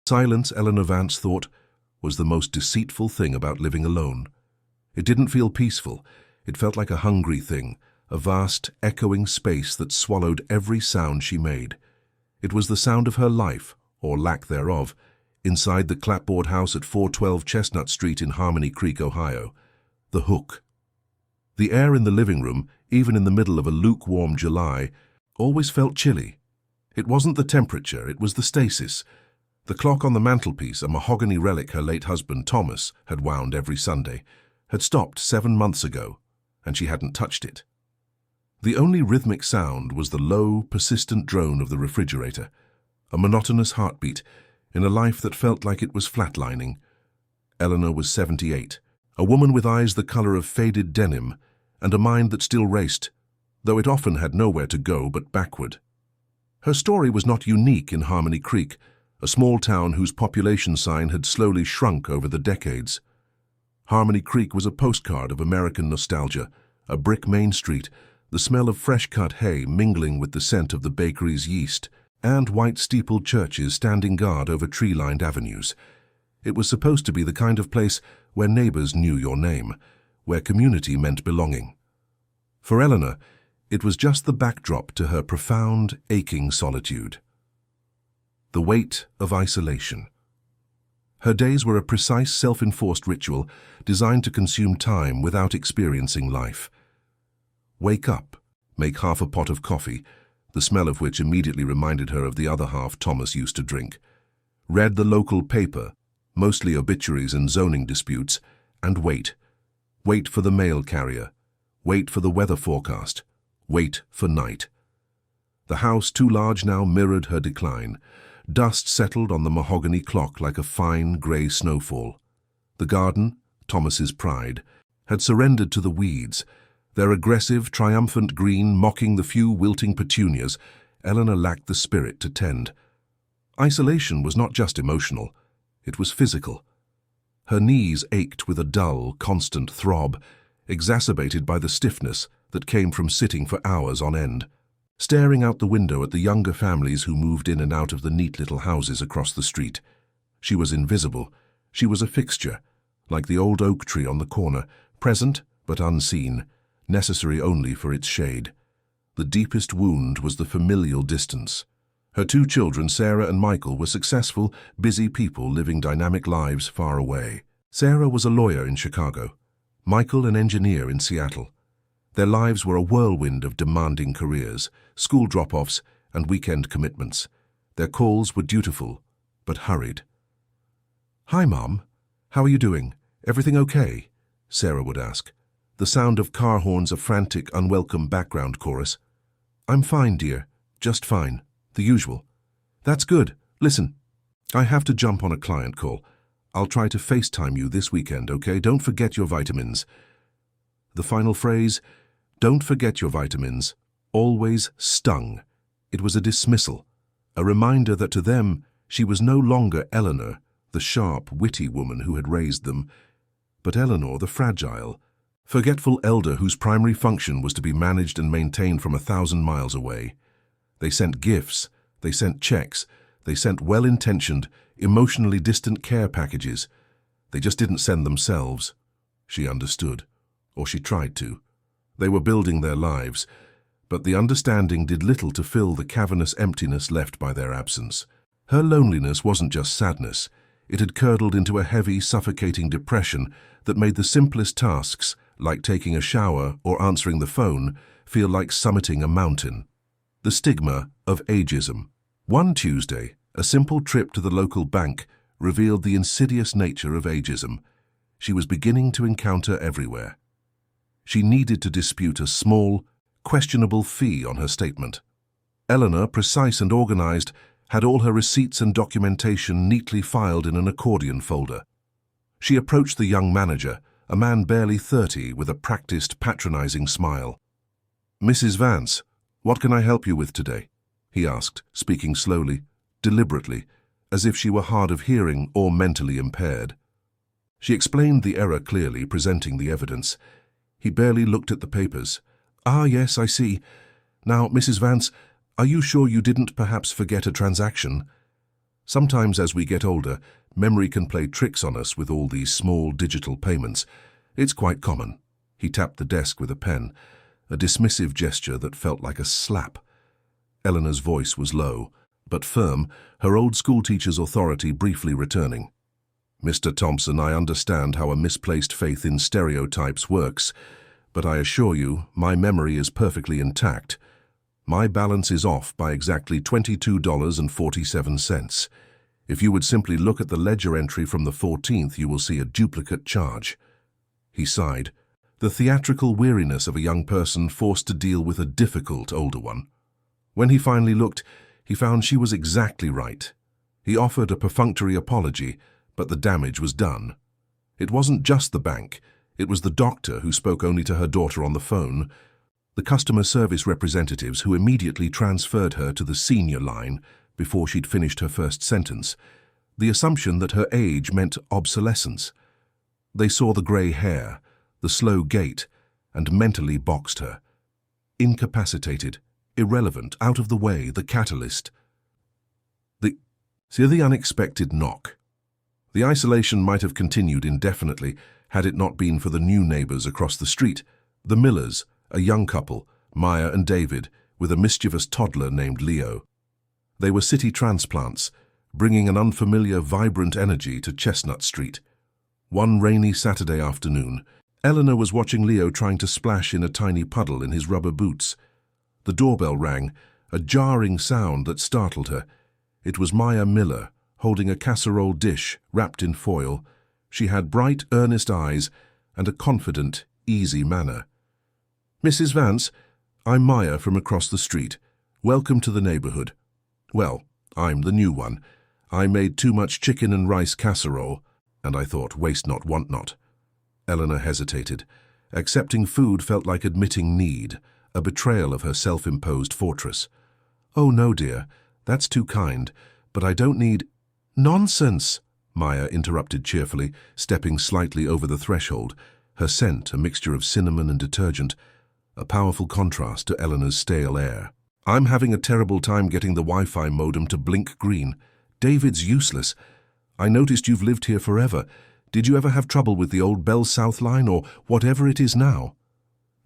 Silence, Eleanor Vance thought, was the most deceitful thing about living alone. It didn't feel peaceful. It felt like a hungry thing, a vast, echoing space that swallowed every sound she made. It was the sound of her life, or lack thereof, inside the clapboard house at 412 Chestnut Street in Harmony Creek, Ohio. The Hook. The air in the living room, even in the middle of a lukewarm July, always felt chilly. It wasn't the temperature, it was the stasis. The clock on the mantelpiece, a mahogany relic her late husband, Thomas, had wound every Sunday, had stopped 7 months ago, and she hadn't touched it. The only rhythmic sound was the low, persistent drone of the refrigerator, a monotonous heartbeat in a life that felt like it was flatlining. Eleanor was 78, a woman with eyes the color of faded denim and a mind that still raced, though it often had nowhere to go but backward. Her story was not unique in Harmony Creek, a small town whose population sign had slowly shrunk over the decades. Harmony Creek was a postcard of American nostalgia, a brick main street, the smell of fresh-cut hay mingling with the scent of the bakery's yeast, and white-steepled churches standing guard over tree-lined avenues. It was supposed to be the kind of place where neighbors knew your name, where community meant belonging. For Eleanor, it was just the backdrop to her profound, aching solitude. The weight of isolation. Her days were a precise, self-enforced ritual designed to consume time without experiencing life. Wake up, make half a pot of coffee, the smell of which immediately reminded her of the other half Thomas used to drink. Read the local paper, mostly obituaries and zoning disputes, and wait. Wait for the mail carrier. Wait for the weather forecast. Wait for night. The house, too large now, mirrored her decline. Dust settled on the mahogany clock like a fine, grey snowfall. The garden, Thomas's pride, had surrendered to the weeds, their aggressive, triumphant green mocking the few wilting petunias Eleanor lacked the spirit to tend. Isolation was not just emotional, it was physical. Her knees ached with a dull, constant throb, exacerbated by the stiffness that came from sitting for hours on end, staring out the window at the younger families who moved in and out of the neat little houses across the street. She was invisible. She was a fixture, like the old oak tree on the corner, present but unseen, necessary only for its shade. The deepest wound was the familial distance. Her 2 children, Sarah and Michael, were successful, busy people living dynamic lives far away. Sarah was a lawyer in Chicago, Michael an engineer in Seattle. Their lives were a whirlwind of demanding careers, school drop-offs, and weekend commitments. Their calls were dutiful, but hurried. "Hi, Mom. How are you doing? Everything okay?" Sarah would ask. The sound of car horns a frantic, unwelcome background chorus. "I'm fine, dear. Just fine. The usual." "That's good. Listen, I have to jump on a client call. I'll try to FaceTime you this weekend, okay? Don't forget your vitamins." The final phrase, "Don't forget your vitamins," always stung. It was a dismissal, a reminder that to them she was no longer Eleanor, the sharp, witty woman who had raised them, but Eleanor, the fragile, forgetful elder whose primary function was to be managed and maintained from 1,000 miles away. They sent gifts, they sent checks, they sent well-intentioned, emotionally distant care packages. They just didn't send themselves. She understood, or she tried to. They were building their lives, but the understanding did little to fill the cavernous emptiness left by their absence. Her loneliness wasn't just sadness. It had curdled into a heavy, suffocating depression that made the simplest tasks, like taking a shower or answering the phone, feel like summiting a mountain. The stigma of ageism. One Tuesday, a simple trip to the local bank revealed the insidious nature of ageism. She was beginning to encounter everywhere. She needed to dispute a small, questionable fee on her statement. Eleanor, precise and organized, had all her receipts and documentation neatly filed in an accordion folder. She approached the young manager, a man barely 30 with a practiced, patronizing smile. "Mrs. Vance, what can I help you with today?" he asked, speaking slowly, deliberately, as if she were hard of hearing or mentally impaired. She explained the error clearly, presenting the evidence. He barely looked at the papers. "Ah, yes, I see. Now, Mrs. Vance, are you sure you didn't perhaps forget a transaction?" Sometimes as we get older, memory can play tricks on us with all these small digital payments. It's quite common. He tapped the desk with a pen, a dismissive gesture that felt like a slap. Eleanor's voice was low, but firm, her old schoolteacher's authority briefly returning. Mr. Thompson, I understand how a misplaced faith in stereotypes works, but I assure you, my memory is perfectly intact. My balance is off by exactly $22.47. If you would simply look at the ledger entry from the 14th, you will see a duplicate charge. He sighed, the theatrical weariness of a young person forced to deal with a difficult older one. When he finally looked, he found she was exactly right. He offered a perfunctory apology, but the damage was done. It wasn't just the bank, it was the doctor who spoke only to her daughter on the phone, the customer service representatives who immediately transferred her to the senior line before she'd finished her first sentence, the assumption that her age meant obsolescence. They saw the grey hair, the slow gait, and mentally boxed her. Incapacitated, irrelevant, out of the way, the catalyst. The unexpected knock. The isolation might have continued indefinitely had it not been for the new neighbors across the street, the Millers, a young couple, Maya and David, with a mischievous toddler named Leo. They were city transplants, bringing an unfamiliar, vibrant energy to Chestnut Street. One rainy Saturday afternoon, Eleanor was watching Leo trying to splash in a tiny puddle in his rubber boots. The doorbell rang, a jarring sound that startled her. It was Maya Miller, holding a casserole dish wrapped in foil. She had bright, earnest eyes and a confident, easy manner. Mrs. Vance, I'm Maya from across the street. Welcome to the neighborhood. Well, I'm the new one. I made too much chicken and rice casserole, and I thought, waste not, want not. Eleanor hesitated. Accepting food felt like admitting need, a betrayal of her self-imposed fortress. Oh, no, dear, that's too kind, but I don't need— Nonsense, Maya interrupted cheerfully, stepping slightly over the threshold, her scent a mixture of cinnamon and detergent, a powerful contrast to Eleanor's stale air. I'm having a terrible time getting the Wi-Fi modem to blink green. David's useless. I noticed you've lived here forever. Did you ever have trouble with the old Bell South line or whatever it is now?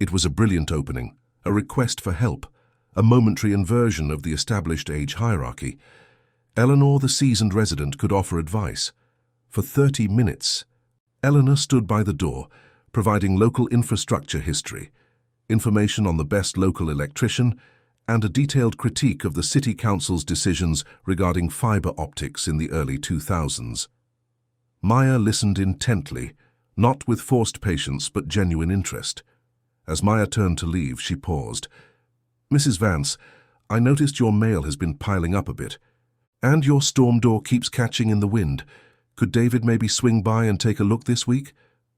It was a brilliant opening, a request for help, a momentary inversion of the established age hierarchy. Eleanor, the seasoned resident, could offer advice. For 30 minutes, Eleanor stood by the door, providing local infrastructure history, information on the best local electrician, and a detailed critique of the City Council's decisions regarding fiber optics in the early 2000s. Maya listened intently, not with forced patience but genuine interest. As Maya turned to leave, she paused. Mrs. Vance, I noticed your mail has been piling up a bit, and your storm door keeps catching in the wind. Could David maybe swing by and take a look this week?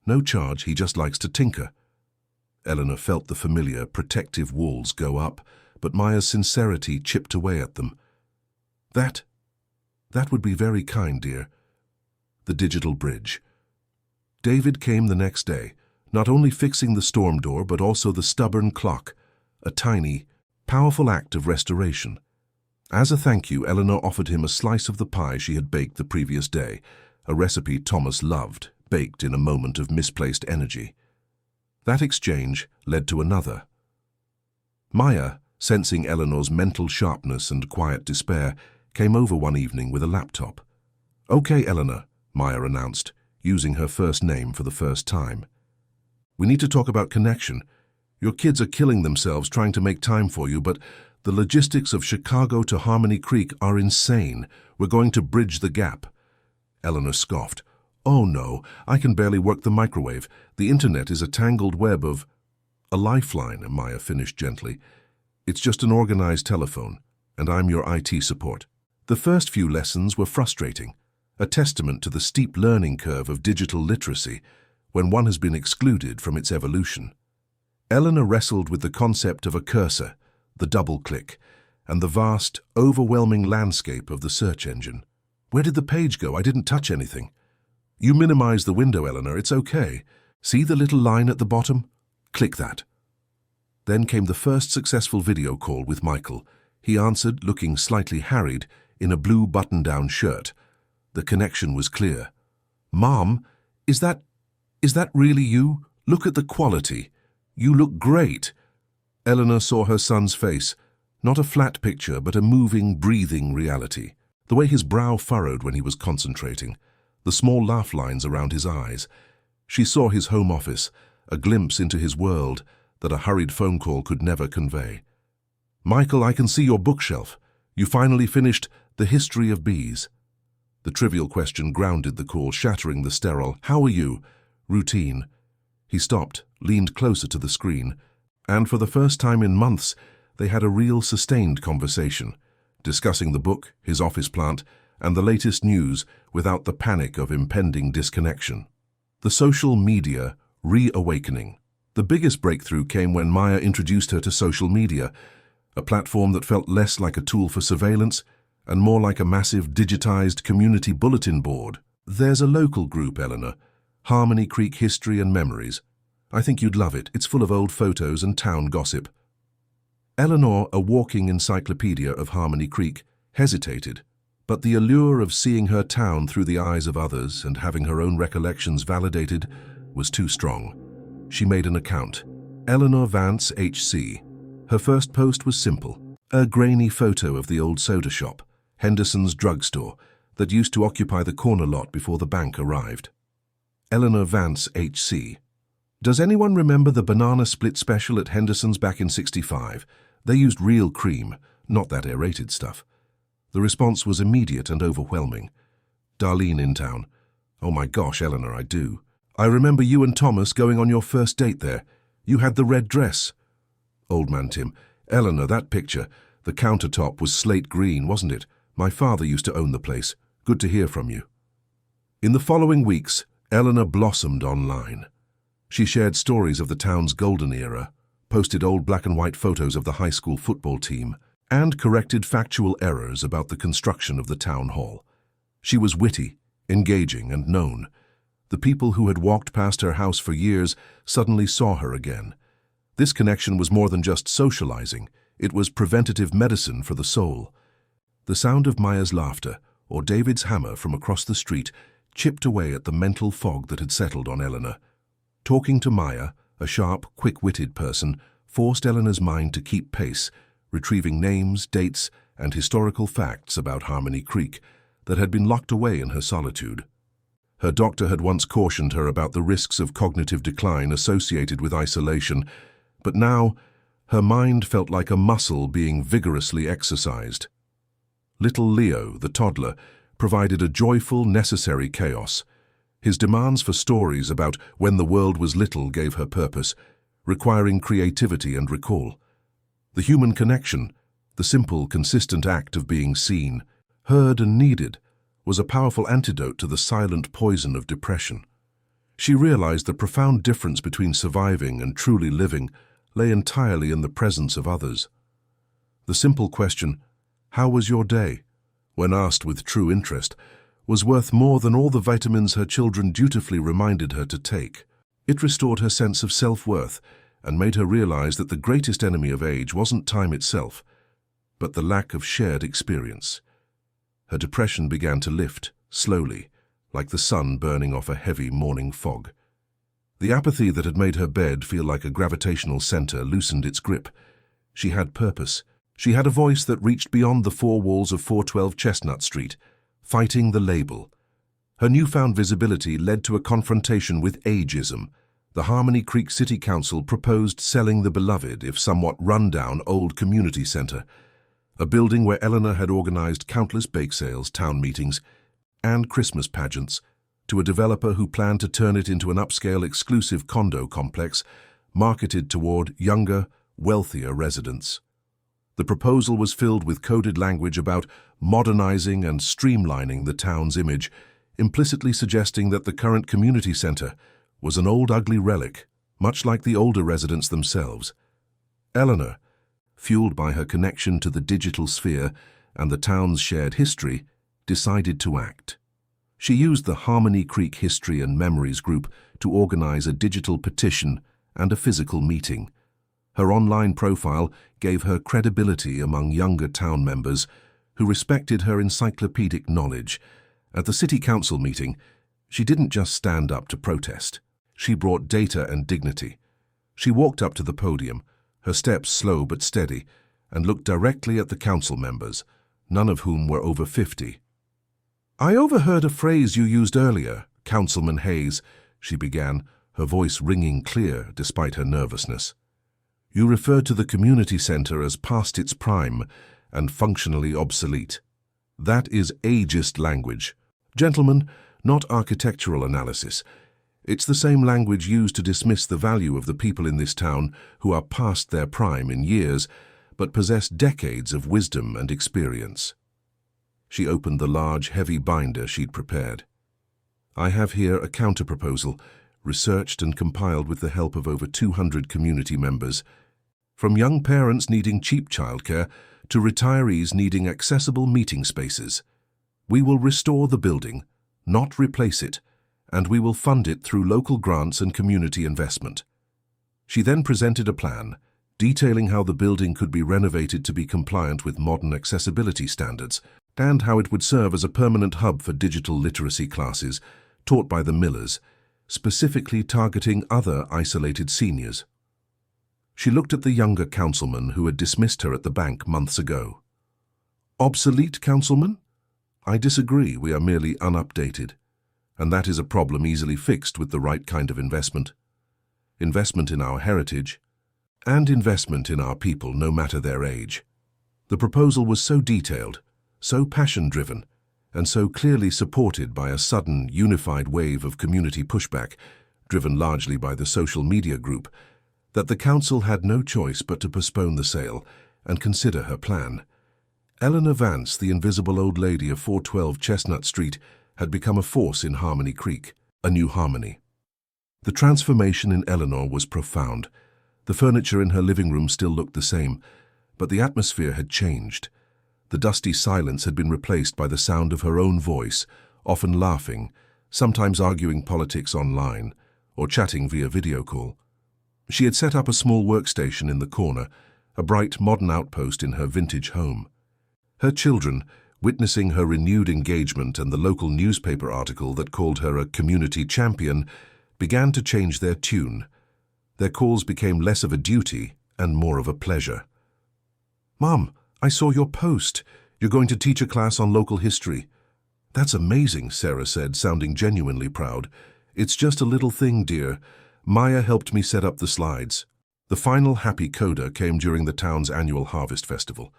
No charge, he just likes to tinker. Eleanor felt the familiar, protective walls go up, but Maya's sincerity chipped away at them. That would be very kind, dear. The digital bridge. David came the next day, not only fixing the storm door but also the stubborn clock, a tiny, powerful act of restoration. As a thank you, Eleanor offered him a slice of the pie she had baked the previous day, a recipe Thomas loved, baked in a moment of misplaced energy. That exchange led to another. Maya, sensing Eleanor's mental sharpness and quiet despair, came over one evening with a laptop. Okay, Eleanor, Maya announced, using her first name for the first time. We need to talk about connection. Your kids are killing themselves trying to make time for you, but the logistics of Chicago to Harmony Creek are insane. We're going to bridge the gap. Eleanor scoffed. Oh no, I can barely work the microwave. The internet is a tangled web of— A lifeline, Maya finished gently. It's just an organized telephone, and I'm your IT support. The first few lessons were frustrating, a testament to the steep learning curve of digital literacy when one has been excluded from its evolution. Eleanor wrestled with the concept of a cursor, the double-click, and the vast, overwhelming landscape of the search engine. Where did the page go? I didn't touch anything. You minimize the window, Eleanor, it's okay. See the little line at the bottom? Click that. Then came the first successful video call with Michael. He answered, looking slightly harried, in a blue button-down shirt. The connection was clear. "Mom, is that really you? Look at the quality. You look great." Eleanor saw her son's face, not a flat picture, but a moving, breathing reality. The way his brow furrowed when he was concentrating, the small laugh lines around his eyes. She saw his home office, a glimpse into his world that a hurried phone call could never convey. "Michael, I can see your bookshelf. You finally finished The History of Bees." The trivial question grounded the call, shattering the sterile, "How are you?" routine. He stopped, leaned closer to the screen, and for the first time in months, they had a real sustained conversation, discussing the book, his office plant, and the latest news without the panic of impending disconnection. The social media reawakening. The biggest breakthrough came when Maya introduced her to social media, a platform that felt less like a tool for surveillance and more like a massive digitized community bulletin board. "There's a local group, Eleanor, Harmony Creek History and Memories. I think you'd love it. It's full of old photos and town gossip." Eleanor, a walking encyclopedia of Harmony Creek, hesitated, but the allure of seeing her town through the eyes of others and having her own recollections validated was too strong. She made an account. Eleanor Vance, HC. Her first post was simple, a grainy photo of the old soda shop, Henderson's drugstore, that used to occupy the corner lot before the bank arrived. Eleanor Vance, HC. "Does anyone remember the banana split special at Henderson's back in '65? They used real cream, not that aerated stuff." The response was immediate and overwhelming. Darlene in town. "Oh my gosh, Eleanor, I do. I remember you and Thomas going on your first date there. You had the red dress." Old man Tim. "Eleanor, that picture. The countertop was slate green, wasn't it? My father used to own the place. Good to hear from you." In the following weeks, Eleanor blossomed online. She shared stories of the town's golden era, posted old black and white photos of the high school football team, and corrected factual errors about the construction of the town hall. She was witty, engaging, and known. The people who had walked past her house for years suddenly saw her again. This connection was more than just socializing. It was preventative medicine for the soul. The sound of Maya's laughter, or David's hammer from across the street, chipped away at the mental fog that had settled on Eleanor. Talking to Maya, a sharp, quick-witted person, forced Eleanor's mind to keep pace, retrieving names, dates, and historical facts about Harmony Creek that had been locked away in her solitude. Her doctor had once cautioned her about the risks of cognitive decline associated with isolation, but now her mind felt like a muscle being vigorously exercised. Little Leo, the toddler, provided a joyful, necessary chaos. His demands for stories about when the world was little gave her purpose, requiring creativity and recall. The human connection, the simple, consistent act of being seen, heard and needed, was a powerful antidote to the silent poison of depression. She realized the profound difference between surviving and truly living lay entirely in the presence of others. The simple question, "How was your day?" when asked with true interest, was worth more than all the vitamins her children dutifully reminded her to take. It restored her sense of self-worth and made her realize that the greatest enemy of age wasn't time itself, but the lack of shared experience. Her depression began to lift, slowly, like the sun burning off a heavy morning fog. The apathy that had made her bed feel like a gravitational center loosened its grip. She had purpose. She had a voice that reached beyond the four walls of 412 Chestnut Street, fighting the label. Her newfound visibility led to a confrontation with ageism. The Harmony Creek City Council proposed selling the beloved, if somewhat run-down, old community center, a building where Eleanor had organized countless bake sales, town meetings, and Christmas pageants, to a developer who planned to turn it into an upscale exclusive condo complex marketed toward younger, wealthier residents. The proposal was filled with coded language about modernizing and streamlining the town's image, implicitly suggesting that the current community center was an old ugly relic, much like the older residents themselves. Eleanor, fueled by her connection to the digital sphere and the town's shared history, decided to act. She used the Harmony Creek History and Memories group to organize a digital petition and a physical meeting. Her online profile gave her credibility among younger town members who respected her encyclopedic knowledge. At the city council meeting, she didn't just stand up to protest. She brought data and dignity. She walked up to the podium, her steps slow but steady, and looked directly at the council members, none of whom were over 50. "I overheard a phrase you used earlier, Councilman Hayes," she began, her voice ringing clear despite her nervousness. "You referred to the community center as past its prime and functionally obsolete. That is ageist language. Gentlemen, not architectural analysis. It's the same language used to dismiss the value of the people in this town who are past their prime in years, but possess decades of wisdom and experience." She opened the large, heavy binder she'd prepared. "I have here a counter-proposal, researched and compiled with the help of over 200 community members. From young parents needing cheap childcare to retirees needing accessible meeting spaces. We will restore the building, not replace it, and we will fund it through local grants and community investment." She then presented a plan, detailing how the building could be renovated to be compliant with modern accessibility standards, and how it would serve as a permanent hub for digital literacy classes taught by the Millers, specifically targeting other isolated seniors. She looked at the younger councilman who had dismissed her at the bank months ago. "Obsolete, Councilman? I disagree, we are merely unupdated. And that is a problem easily fixed with the right kind of investment. Investment in our heritage, and investment in our people, no matter their age." The proposal was so detailed, so passion-driven, and so clearly supported by a sudden, unified wave of community pushback, driven largely by the social media group, that the council had no choice but to postpone the sale and consider her plan. Eleanor Vance, the invisible old lady of 412 Chestnut Street, had become a force in Harmony Creek, a new Harmony. The transformation in Eleanor was profound. The furniture in her living room still looked the same, but the atmosphere had changed. The dusty silence had been replaced by the sound of her own voice, often laughing, sometimes arguing politics online, or chatting via video call. She had set up a small workstation in the corner, a bright modern outpost in her vintage home. Her children, witnessing her renewed engagement and the local newspaper article that called her a community champion, began to change their tune. Their calls became less of a duty and more of a pleasure. "Mom, I saw your post. You're going to teach a class on local history." "That's amazing," Sarah said, sounding genuinely proud. "It's just a little thing, dear. Maya helped me set up the slides." The final happy coda came during the town's annual Harvest Festival.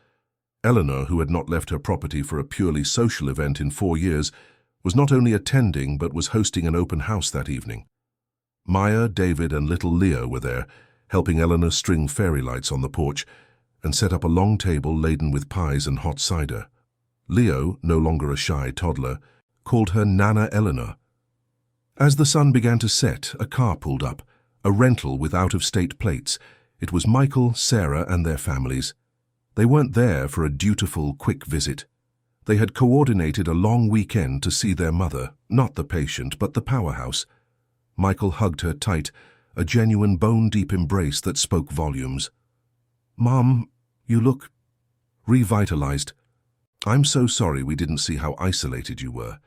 Eleanor, who had not left her property for a purely social event in 4 years, was not only attending but was hosting an open house that evening. Maya, David, and little Leo were there, helping Eleanor string fairy lights on the porch and set up a long table laden with pies and hot cider. Leo, no longer a shy toddler, called her Nana Eleanor. As the sun began to set, a car pulled up, a rental with out-of-state plates. It was Michael, Sarah, and their families. They weren't there for a dutiful, quick visit. They had coordinated a long weekend to see their mother, not the patient, but the powerhouse. Michael hugged her tight, a genuine bone-deep embrace that spoke volumes. "Mom, you look revitalized. I'm so sorry we didn't see how isolated you were."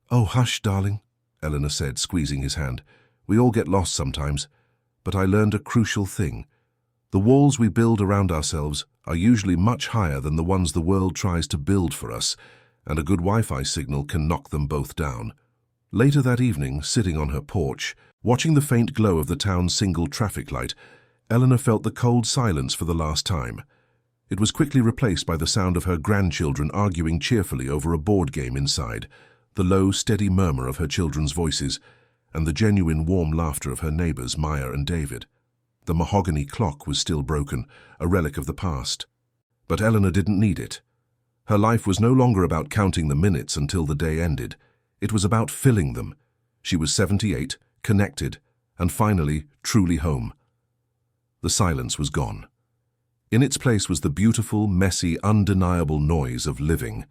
"Oh, hush, darling," Eleanor said, squeezing his hand. "We all get lost sometimes, but I learned a crucial thing. The walls we build around ourselves are usually much higher than the ones the world tries to build for us, and a good Wi-Fi signal can knock them both down." Later that evening, sitting on her porch, watching the faint glow of the town's single traffic light, Eleanor felt the cold silence for the last time. It was quickly replaced by the sound of her grandchildren arguing cheerfully over a board game inside, the low, steady murmur of her children's voices, and the genuine warm laughter of her neighbors, Maya and David. The mahogany clock was still broken, a relic of the past. But Eleanor didn't need it. Her life was no longer about counting the minutes until the day ended. It was about filling them. She was 78, connected, and finally, truly home. The silence was gone. In its place was the beautiful, messy, undeniable noise of living.